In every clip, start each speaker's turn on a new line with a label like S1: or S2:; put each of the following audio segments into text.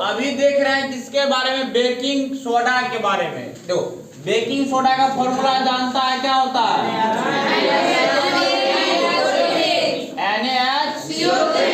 S1: अभी देख रहे हैं किसके बारे में, बेकिंग सोडा के बारे में। देखो बेकिंग सोडा का फॉर्मूला जानता है, क्या होता है? NaHCO3।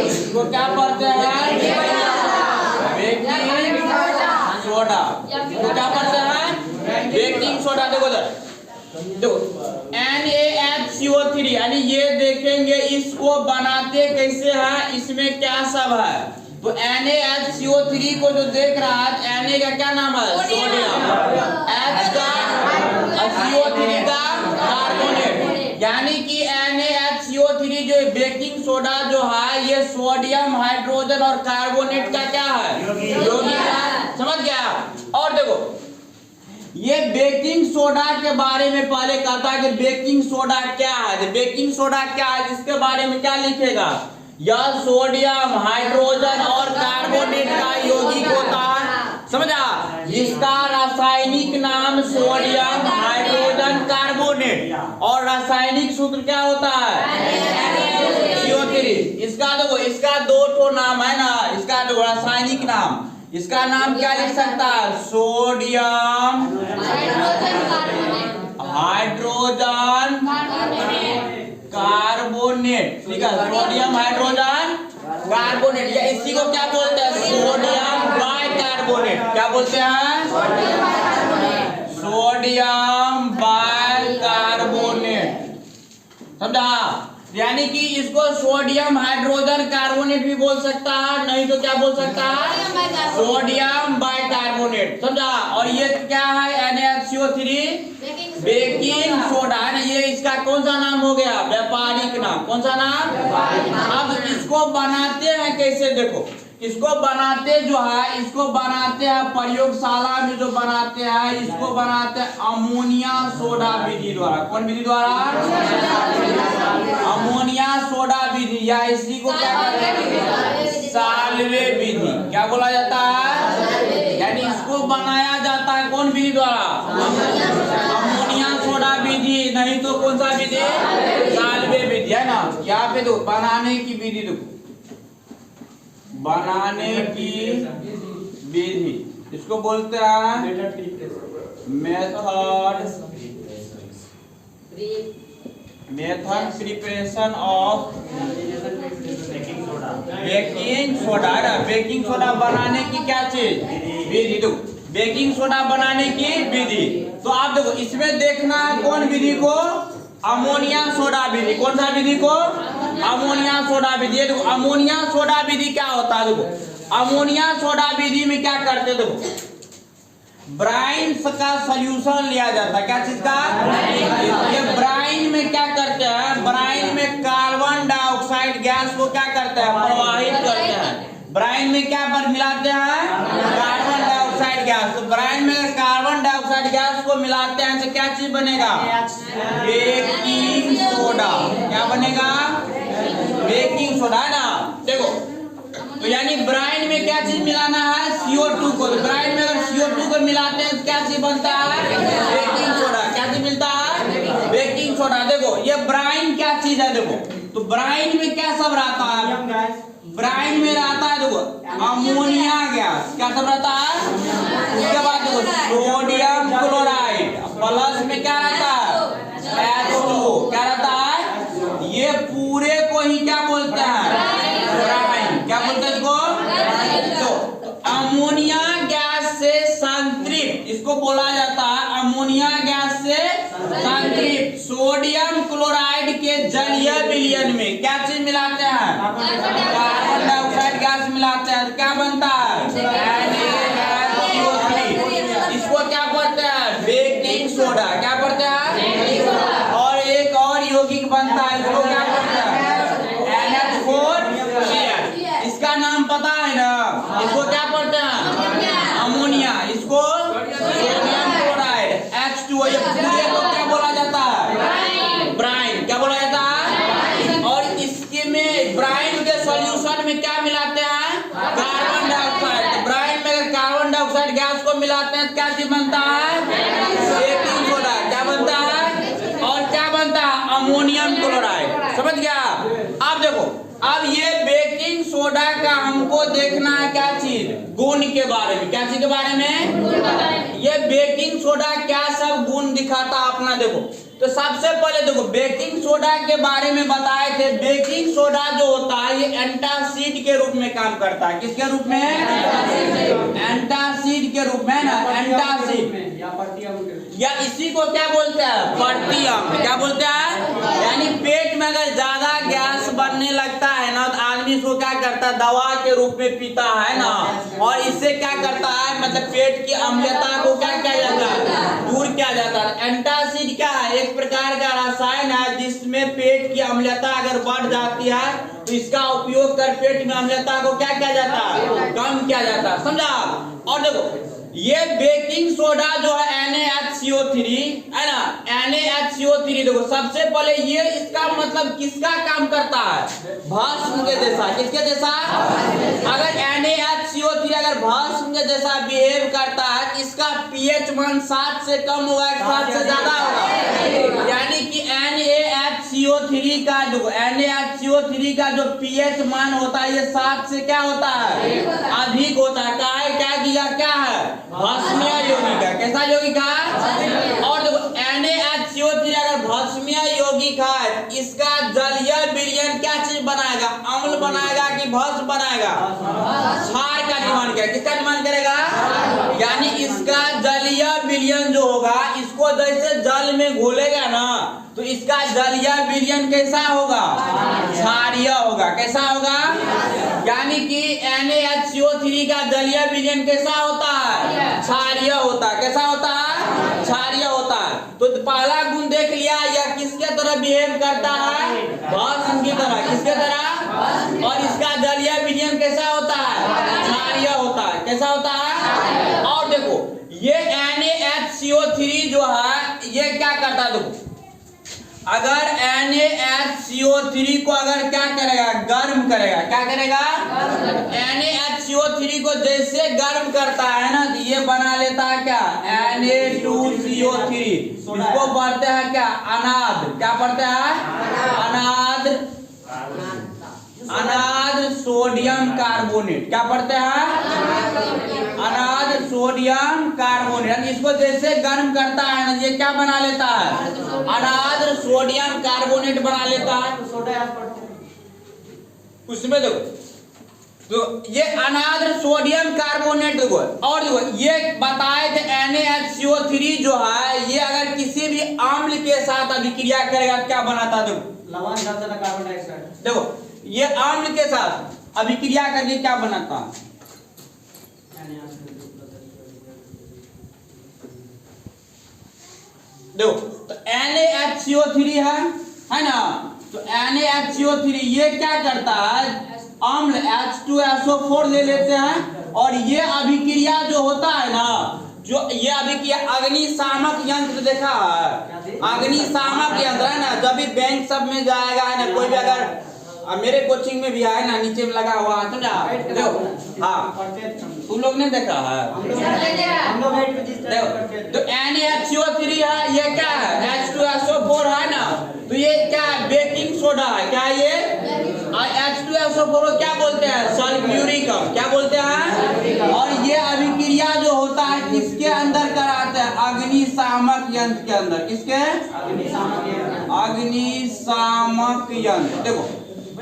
S1: इसको क्या पढ़ते हैं? Baking soda. इसको क्या पढ़ते हैं? Baking soda. देखो NaHCO3 यानी ये देखेंगे इसको बनाते कैसे है, इसमें क्या सब है। तो NaHCO3 को जो देख रहा है, Na का क्या नाम है? सोडियम। H का CO3 का कार्बोनेट, यानी कि NaHCO3 जो बेकिंग सोडा जो है ये सोडियम, हाइड्रोजन और कार्बोनेट का क्या है? यौगिक है। समझ गया? और देखो ये बेकिंग सोडा के बारे में पहले कहता है कि बेकिंग सोडा क्या है। बेकिंग सोडा क्या है, इसके बारे में क्या लिखेगा? यह सोडियम, हाइड्रोजन और कार्बोनेट का यौगिक होता है। समझा? इसका रासायनिक नाम सोडियम, हाइड्रोजन, कार्बोनेट और रासायनिक सूत्र क्या होता है? CO3। इसका देखो इसका दो ठो नाम है ना, इसका जो रासायनिक नाम, इसका नाम क्या लिख सकता है? Sodium, hydrogen, carbonate. ठीक है, सोडियम, हाइड्रोजन, कार्बोनेट, या इसी को क्या बोलते हैं? Sodium bicarbonate. क्या बोलते हैं? Sodium bicarbonate. समझा? यानी कि इसको सोडियम, हाइड्रोजन, कार्बोनेट भी बोल सकता है, नहीं तो क्या बोल सकता है? Sodium bicarbonate. समझा? और ये क्या है? NaHCO3 बेकिंग सोडा है ना, ये इसका कौन सा नाम हो गया? व्यापारिक नाम। कौन सा नाम? अब इसको बनाते हैं कैसे, देखो इसको बनाते जो है, इसको बनाते हैं प्रयोगशाला में, जो बनाते हैं इसको बनाते हैं अमोनिया सोडा विधि द्वारा। कौन विधि द्वारा? अमोनिया सोडा विधि, या इसी को क्या कहते हैं? साल्वे विधि। क्या बोला जाता है? यानी इसको बनाया जाता है कौन विधि द्वारा? अमोनिया सोडा विधि, नहीं तो कौन सा विधि? साल्वे विधि, है ना। यहाँ पे दो बनाने की विधि, देखो बनाने की विधि, इसको बोलते हैं method preparation of baking soda. Baking soda बनाने की क्या चीज? विधि। देखो बेकिंग सोडा बनाने की विधि, तो आप देखो इसमें देखना है कौन विधि को? अमोनिया सोडा विधि। कौन सा विधि को? अमोनिया सोडा विधि। देखो अमोनिया सोडा विधि क्या होता है? देखो अमोनिया सोडा विधि में क्या करते हैं? देखो ब्राइन का सॉल्यूशन लिया जाता है। क्या चीज का? ये ब्राइन में क्या करते हैं? ब्राइन में कार्बन डाइऑक्साइड गैस को क्या करते हैं? प्रवाहित करते हैं। ब्राइन में क्या पर मिलाते हैं? Carbon dioxide gas. तो ब्राइन में कार्बन डाइऑक्साइड गैस को मिलाते हैं तो क्या चीज बनेगा? Baking soda. क्या बनेगा? बेकिंग सोडा, है ना। देखो तो यानी ब्राइन में क्या चीज मिलाना है? CO2 को। ब्राइन में अगर CO2 को मिलाते हैं तो क्या चीज बनता है? Baking soda. क्या चीज मिलता है? Baking soda. देखो ये ब्राइन क्या चीज है? देखो तो ब्राइन में क्या सब रहता है? ब्राइन में रहता है देखो अमोनिया गैस। क्या सब रहता है? उसके बाद देखो सोडियम क्लोराइड, प्लस में क्या रहता है? H2O। क्या रहता है? ये पूरे को ही क्या बोलते हैं? ब्राइन। क्या बोलते हैं इसको? तो अमोनिया गैस से संतृप्त, इसको बोला जाता है अमोनिया गैस से संतृप्त सोडियम क्लोराइड के जलीय विलयन में क्या चीज मिलाते हैं? कार्बन डाइऑक्साइड गैस मिलाते हैं, क्या बनता है? NaHCO3। इसको क्या पढ़ते हैं? Baking soda. क्या पढ़ते हैं? और एक और यौगिक बनता है, इसको क्या पढ़ते हैं? NH4Cl। इसका नाम पता है ना? इसको क्या पढ़ते हैं? अमोनिया। इसको सोडियम क्लोराइड, H2O। ये पूरे को क्या बोला जाता है? ब्राइन। क्या बोला जाता है? और इसके में ब्राइन के सॉल्यूशन में क्या मिलाते हैं? Carbon dioxide. तो ब्राइन में अगर कार्बन डाइऑक्साइड गैस को मिलाते हैं तो क्या चीज बनता है? Baking soda. क्या बनता है? और क्या बनता है? Ammonium chloride. समझ गया? अब देखो अब ये बेकिंग सोडा का हमको देखना है क्या चीज? चीज? गुण के बारे में। क्या चीज के बारे में? ये बेकिंग सोडा क्या सब गुण दिखाता अपना देखो। तो सबसे पहले देखो बेकिंग सोडा के बारे में बताए थे। बेकिंग सोडा जो होता है ये एंटासिड के रूप में काम करता है। किसके रूप में? एंटासिड के रूप में ना, एंटासिड या इसी को क्या बोलते हैं? पर्टियम। क्या बोलते हैं? यानी पेट में अगर ज्यादा गैस बनने लगता है ना तो आदमी इसको क्या करता है? दवा के रूप में पीता है ना, और इससे क्या करता है मतलब पेट की अम्लता को क्या किया जाता है? दूर किया जाता है। एंटासिड क्या है? एक प्रकार का रसायन है जिसमें पेट की अम्लता अगर बढ़ जाती है तो इसका उपयोग कर पेट में अम्लता को क्या किया जाता है? कम किया जाता है। समझा? और देखो ये बेकिंग सोडा जो है NaHCO3 है ना, NaHCO3 देखो सबसे पहले ये इसका मतलब किसका काम करता है? भस्म के जैसा। किसके जैसा? अगर NaHCO3 अगर भस्म के जैसा बिहेव करता है, इसका pH मान 7 से कम होगा, 7 से ज्यादा होगा। यानी कि NaHCO3 का जो pH मान होता है ये 7 से क्या होता है? अधिक होता है। क्या किया? क्या है? भस्मीय यौगिक है। कैसा यौगिक है? और देखो NaHCO3 अगर भस्मीय यौगिक है, इसका जलीय विलयन क्या चीज बनाएगा? अम्ल बनाएगा कि भस्म बनाएगा? क्षार का निर्माण करेगा। किसका निर्माण करेगा? यानी इसका जलीय विलयन जो होगा, इसको जैसे जल में घोलेगा ना तो इसका जलीय विलयन कैसा होगा? क्षारीय होगा। कैसा होगा? यानी कि NaHCO3 का जलीय विलयन कैसा होता है? क्षारीय होता है। कैसा होता है? क्षारीय होता है। तो पहला गुण देख लिया, यह किसके तरह बिहेव करता है? भस्म की तरह। किसके तरह? और इसका जलीय विलयन कैसा होता है? क्षारीय होता है। कैसा होता है? और देखो ये NaHCO3 जो है ये क्या करता है? देखो अगर NaHCO3 को अगर क्या करेगा? गर्म करेगा। क्या करेगा? NaHCO3 को जैसे गर्म करता है ना तो ये बना लेता है क्या? Na2CO3। इसको पढ़ते हैं क्या? अनाद। क्या पढ़ते हैं? अनाद सोडियम कार्बोनेट। क्या पढ़ते हैं? अनाद सोडियम कार्बोनेट। इसको जैसे गर्म करता है ना ये क्या बना लेता है? अनाद सोडियम कार्बोनेट बना लेता है। उसमें देखो तो ये अनाद सोडियम कार्बोनेट देखो। और देखो ये बताए थे NaHCO3 जो है ये अगर किसी भी अम्ल के साथ अभिक्रिया करेगा क्या बनाता है? देखो
S2: लवण कार्बन डाइऑक्साइड।
S1: देखो ये अम्ल के साथ अभिक्रिया करके क्या बनाता है? देखो तो NaHCO3 है ना, तो NaHCO3 ये क्या करता है? अम्ल H2SO4 ले लेते हैं और ये अभिक्रिया जो होता है ना, जो ये अभिक्रिया अग्निशामक यंत्र देखा है? अग्निशामक यंत्र है ना, जब भी बैंक सब में जाएगा है ना, कोई भी अगर मेरे कोचिंग में भी है ना नीचे में लगा हुआ है समझा? देखो हाँ तुम लोग ने देखा है?
S2: हम लोग
S1: तो NaHCO3 है, ये क्या है? H2SO4 है ना, तो ये क्या है? बेकिंग सोडा है। क्या ये? H2SO4 को क्या बोलते हैं? सल्फ्यूरिक अम्ल। क्या बोलते हैं? और ये अभिक्रिया जो होता है किसके अंदर कराते हैं? अग्निशामक यंत्र के अंदर। किसके? अग्निशामक यंत्र। देखो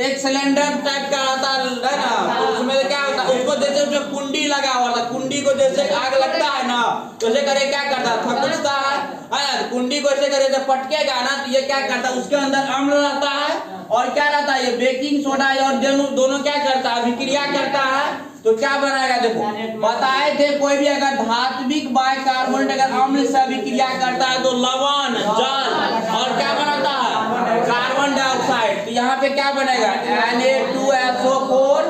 S1: एक सिलेंडर टाइप का आता है ना, तो उसमें क्या होता है? उसको जैसे उसमें कुंडी लगा हुआ था, कुंडी को जैसे आग लगता है ना तो ऐसे करे क्या करता है? थकुचता है ना, कुंडी को ऐसे करे जब पटकेगा ना तो ये क्या करता है? उसके अंदर अम्ल रहता है और क्या रहता है? ये बेकिंग सोडा और दोनों क्या करता है? अभिक्रिया करता है तो क्या बनाएगा? देखो बताए थे कोई भी अगर धात्विक बाइकार्बोनेट अगर अम्ल से अभिक्रिया करता है तो लवण, जल और क्या बनाता है? Carbon dioxide. तो यहाँ पे क्या बनेगा? Na2SO4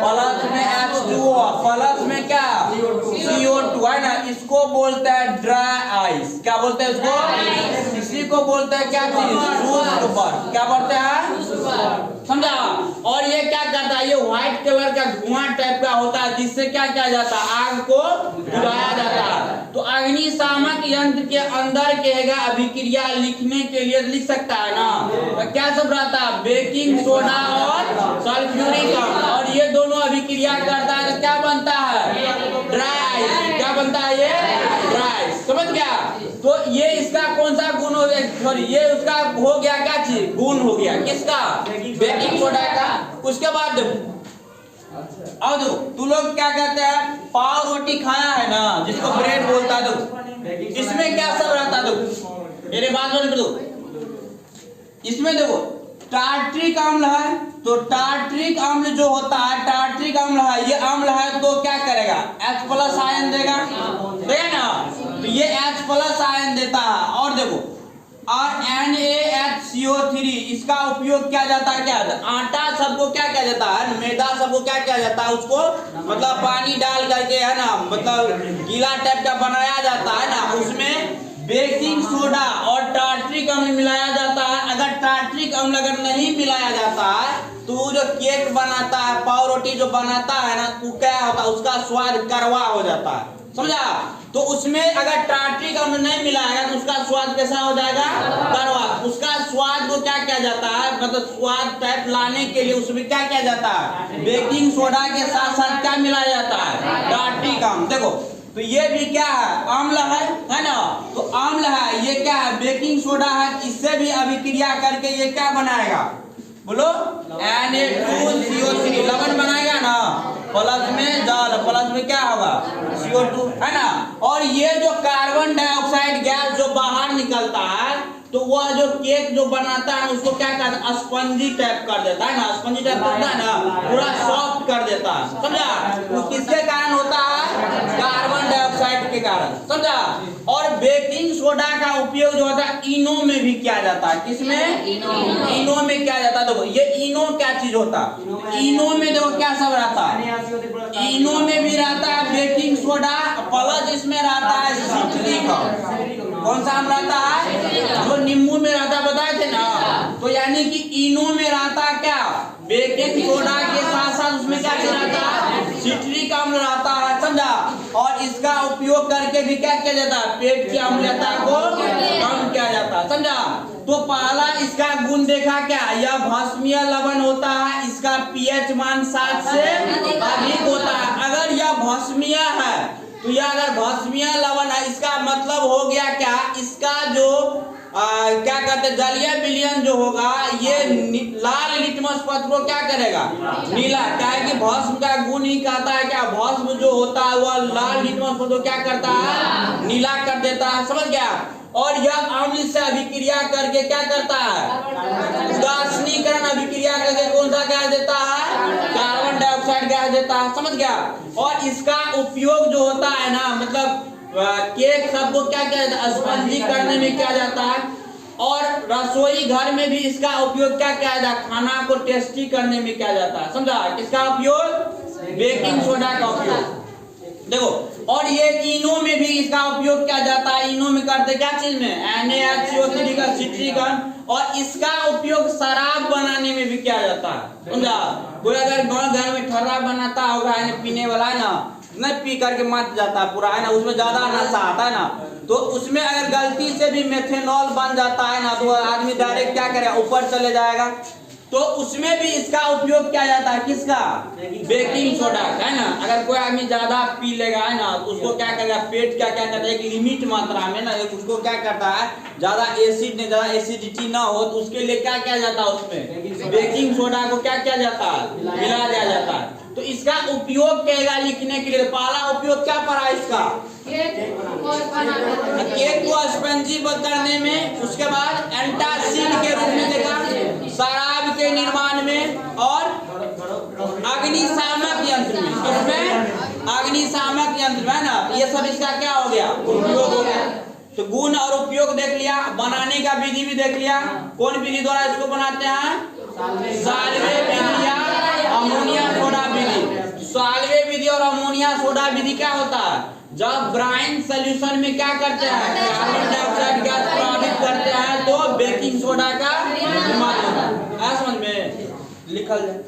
S1: प्लस में H2O प्लस में क्या? CO2 है ना, इसको बोलते हैं ड्राई आइस। क्या बोलते हैं इसको? इसी को बोलते हैं क्या चीज? शुष्क बर्फ। क्या बोलते हैं? समझा? और ये क्या करता है? ये व्हाइट कलर का धुआं टाइप का होता है जिससे क्या किया जाता है? आग को बुझाया जाता है। तो अग्निशामक यंत्र के अंदर कहेगा अभिक्रिया लिखने के लिए लिख सकता है ना, तो क्या सब रहता है? बेकिंग सोडा और सल्फ्यूरिक अम्ल, और ये दोनों अभिक्रिया करता है तो क्या बनता है? तो ये इसका कौन सा गुण हो गया, सॉरी ये उसका हो गया क्या चीज, गुण हो गया किसका, बेकिंग सोडा का। उसके बाद देखो अब देखो तू लोग क्या कहते हैं, पाव रोटी खाया है ना जिसको ब्रेड बोलता है, देखो इसमें क्या सब रहता है, देखो मेरे बात में दो, इसमें देखो टार्ट्रिक अम्ल है, तो टार्ट्रिक अम्ल जो होता है, टार्ट्रिक अम्ल है, ये अम्ल है तो क्या करेगा, H+ आयन देगा, देगा ना, तो ये H+ आयन देता है। और देखो और NaHCO3 इसका उपयोग किया जाता है, क्या आटा सबको क्या किया जाता है, मैदा सबको क्या किया जाता है, उसको मतलब पानी डाल करके है ना, मतलब गीला टाइप का बनाया जाता है ना, उसमें बेकिंग सोडा और टार्ट्रिक अम्ल मिलाया जाता है। अगर टार्ट्रिक अम्ल अगर नहीं मिलाया जाता है तो जो केक बनाता है, पाव रोटी जो बनाता है ना, तो क्या होता है, उसका स्वाद कड़वा हो जाता है, समझा। तो उसमें अगर टार्ट्रिक अम्ल नहीं मिलाएगा तो उसका स्वाद कैसा हो जाएगा, कड़वा। उसका स्वाद को क्या किया जाता है, मतलब स्वाद टाइप लाने के लिए उसमें क्या किया जाता है, बेकिंग सोडा के साथ साथ क्या मिलाया जाता है, टार्ट्रिक अम्ल। देखो तो ये भी क्या है, अम्ल है ना, तो अम्ल है, ये क्या है, बेकिंग सोडा है, इससे भी अभिक्रिया करके ये क्या बनाएगा, बोलो Na2CO3 लवण बनाएगा ना, प्लस में जल, प्लस में क्या होगा CO2 है ना। और ये जो कार्बन डाइऑक्साइड गैस जो बाहर निकलता है तो वह जो केक जो बनाता है उसको क्या करता है, स्पंजी टाइप कर देता है ना, स्पंजी टाइप करता है ना, पूरा सॉफ्ट कर देता है, समझा। वो किसके कारण होता है, कार्बन डाइऑक्साइड के कारण, समझा। और बेकिंग सोडा का उपयोग जो होता है इनो में भी किया जाता है, किसमें, इनो में किया जाता है। देखो ये इनो क्या चीज होता है, इनो में देखो क्या सब रहता है, इनो में भी रहता है बेकिंग सोडा, प्लस इसमें रहता है सिट्रिक, कौन सा आम रहता है, जो नींबू में रहता बताए थे ना, तो यानी कि इनो में रहता क्या, बेकिंग सोडा के साथ साथ उसमें क्या रहता है, सिट्रिक अम्ल रहता है, समझा। और इसका उपयोग करके भी क्या किया जाता है, पेट की अम्लता को कम किया जाता है, समझा। तो पहला इसका गुण देखा क्या, यह भस्मीय लवण होता है, इसका pH मान 7 से अधिक होता है। अगर यह भस्मीय है तो यह अगर भस्मीय लवण है, इसका मतलब हो गया क्या, इसका जो क्या कहते हैं जलीय विलयन जो होगा ये लाल लिटमस पत्र को क्या करेगा, नीला, क्या है कि भस्म का गुण ही कहता है क्या, भस्म जो होता है वह लाल लिटमस पत्र को क्या करता है, नीला कर देता है, समझ गया। और यह अम्ल से अभिक्रिया करके क्या करता है, उदासीनीकरण अभिक्रिया करके कौन सा गैस देता है, कार्बन डाइऑक्साइड गैस देता है, समझ गया। और इसका उपयोग जो होता है ना, मतलब केक सबको क्या किया जाता है, स्पंजी करने में किया जाता है। और रसोई घर में भी इसका उपयोग क्या किया जाता है, खाना को टेस्टी करने में किया जाता है, समझा। किसका उपयोग, बेकिंग सोडा का उपयोग, देखो। और ये इनो में भी इसका उपयोग किया जाता है, इनो में करते क्या चीज में, NaHCO3 का सिट्रिक अम्ल। और इसका उपयोग शराब बनाने में भी किया जाता है, समझा। कोई अगर घर में ठर्रा बनाता होगा पीने वाला है ना, नहीं पी करके मत जाता पूरा है ना, उसमें ज्यादा नशा आता है ना, तो उसमें अगर गलती से भी मेथेनॉल बन जाता है ना तो आदमी डायरेक्ट क्या करेगा, ऊपर चले जाएगा। तो उसमें भी इसका उपयोग किया जाता है, किसका, बेकिंग सोडा है ना। अगर कोई आदमी ज्यादा पी लेगा है ना तो उसको क्या करेगा, पेट क्या क्या करता है, एक लिमिट मात्रा में ना उसको क्या करता है, ज्यादा एसिड ने ज्यादा एसिडिटी ना हो तो उसके लिए क्या किया जाता है, उसमें बेकिंग सोडा को क्या किया जाता है, मिला दिया जाता है। तो इसका उपयोग करेगा लिखने के लिए, पहला उपयोग क्या पड़ा इसका, केक को स्पंजी करने में, उसके बाद एंटासिड के रूप में देखा, शराब के निर्माण में, और अग्निशामक यंत्र में, इसमें अग्निशामक यंत्र है ना, ये सब इसका क्या हो गया, उपयोग हो गया। तो गुण और उपयोग देख लिया, बनाने का विधि भी देख लिया, कौन विधि द्वारा इसको बनाते हैं, साल्वे विधि या अमोनिया सोडा विधि। साल्वे विधि और अमोनिया सोडा विधि क्या होता है, जब ब्राइन सॉल्यूशन में क्या करते हैं, कार्बन डाइऑक्साइड गैस प्रभावित करते हैं तो बेकिंग सोडा का निर्माण होता है। समझ में लिखल जाए।